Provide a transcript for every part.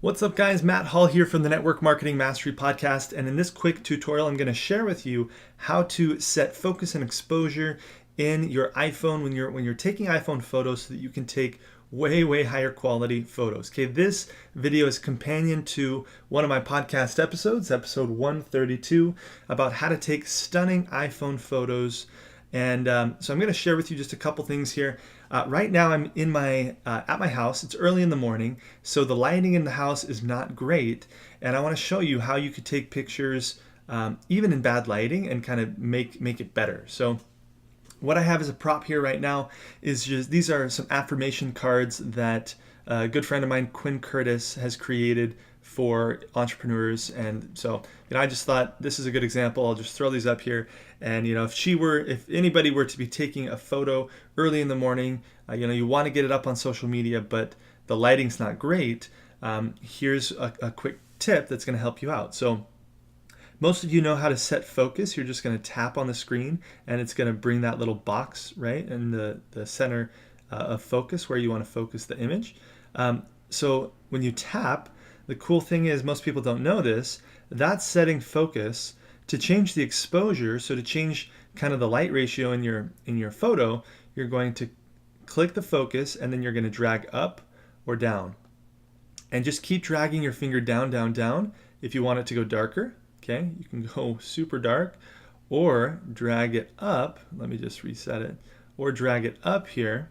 What's up guys, Matt Hall here from the Network Marketing Mastery Podcast, and in this quick tutorial I'm going to share with you how to set focus and exposure in your iPhone when you're taking iPhone photos so that you can take way higher quality photos. Okay, this video is companion to one of my podcast episodes, episode 132, about how to take stunning iPhone photos. And so I'm going to share with you just a couple things here. Right now I'm in my at my house. It's early in the morning, so the lighting in the house is not great, and I want to show you how you could take pictures even in bad lighting and kind of make it better. So what I have as a prop here right now is just these are some affirmation cards that a good friend of mine, Quinn Curtis, has created for entrepreneurs. And so, I just thought this is a good example. I'll just throw these up here. And if anybody were to be taking a photo early in the morning, you want to get it up on social media, but the lighting's not great. Here's a quick tip that's going to help you out. So most of you know how to set focus. You're just going to tap on the screen and it's going to bring that little box right in the center of focus where you want to focus the image. So when you tap, the cool thing is most people don't know this, that's setting focus. To change the exposure, so to change kind of the light ratio in your photo, you're going to click the focus and then you're going to drag up or down. And just keep dragging your finger down if you want it to go darker. Okay, you can go super dark, or drag it up. Let me just reset it. Or drag it up here,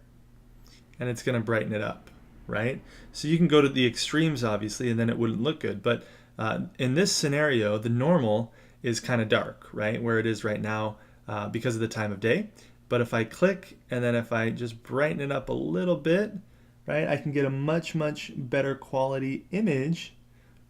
and it's going to brighten it up, right? So you can go to the extremes, obviously, and then it wouldn't look good. But in this scenario, the normal is kind of dark, right? Where it is right now because of the time of day. But if I click, and then if I just brighten it up a little bit, right, I can get a much better quality image,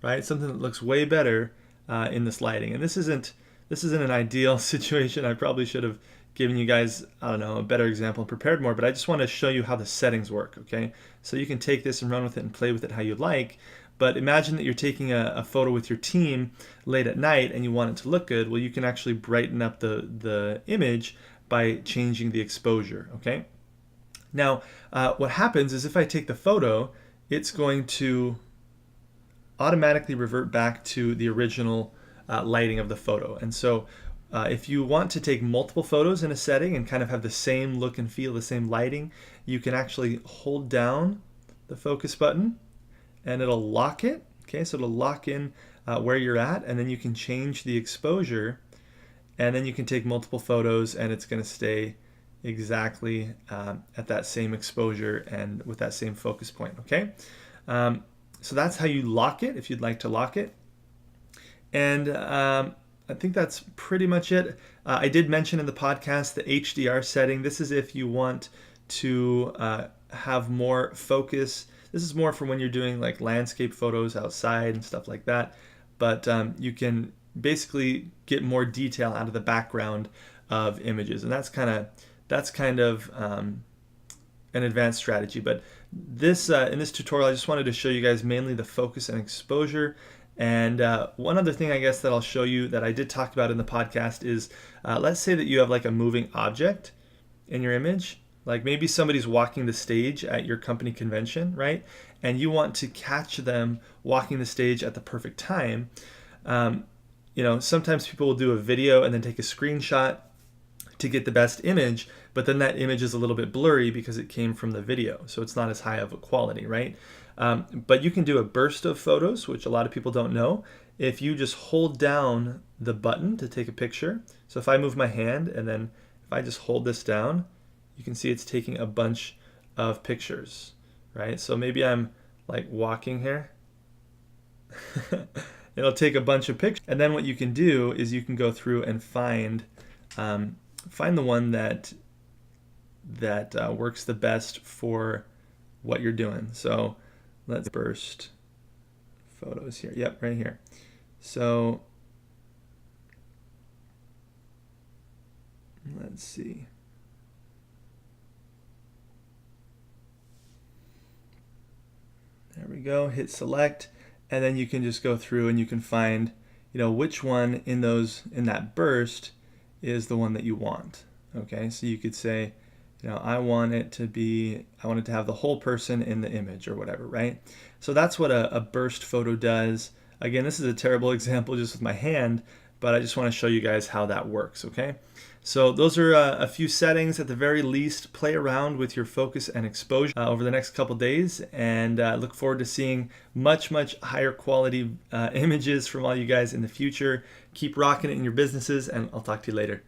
right? Something that looks way better in this lighting. And this isn't an ideal situation. I probably should have given you guys, I don't know, a better example and prepared more, but I just want to show you how the settings work, okay? So you can take this and run with it and play with it how you'd like, but imagine that you're taking a photo with your team late at night and you want it to look good. Well, you can actually brighten up the image by changing the exposure, okay? Now, what happens is if I take the photo, it's going to automatically revert back to the original lighting of the photo. And so if you want to take multiple photos in a setting and kind of have the same look and feel, the same lighting, you can actually hold down the focus button and it'll lock it. Okay, so it'll lock in where you're at, and then you can change the exposure, and then you can take multiple photos and it's going to stay exactly at that same exposure and with that same focus point, okay? So that's how you lock it, if you'd like to lock it. And I think that's pretty much it. I did mention in the podcast the HDR setting. This is if you want to have more focus. This is more for when you're doing like landscape photos outside and stuff like that. But you can basically get more detail out of the background of images. And that's kind of an advanced strategy. But this in this tutorial, I just wanted to show you guys mainly the focus and exposure. And one other thing I guess that I'll show you that I did talk about in the podcast is let's say that you have like a moving object in your image. Like maybe somebody's walking the stage at your company convention, right? And you want to catch them walking the stage at the perfect time. Sometimes people will do a video and then take a screenshot to get the best image, but then that image is a little bit blurry because it came from the video, so it's not as high of a quality, right? But you can do a burst of photos, which a lot of people don't know. If you just hold down the button to take a picture, so if I move my hand and then if I just hold this down, you can see it's taking a bunch of pictures, right? So maybe I'm like walking here. It'll take a bunch of pictures, and then what you can do is you can go through and find the one that works the best for what you're doing. So let's burst photos here. Yep, right here. So let's see. There we go. Hit select, and then you can just go through and you can find, which one in that burst is the one that you want. Okay, so you could say, I want it to have the whole person in the image or whatever, right? So that's what a burst photo does. Again, this is a terrible example just with my hand, but I just want to show you guys how that works, okay? So those are a few settings. At the very least, play around with your focus and exposure over the next couple days, and look forward to seeing much higher quality images from all you guys in the future. Keep rocking it in your businesses, and I'll talk to you later.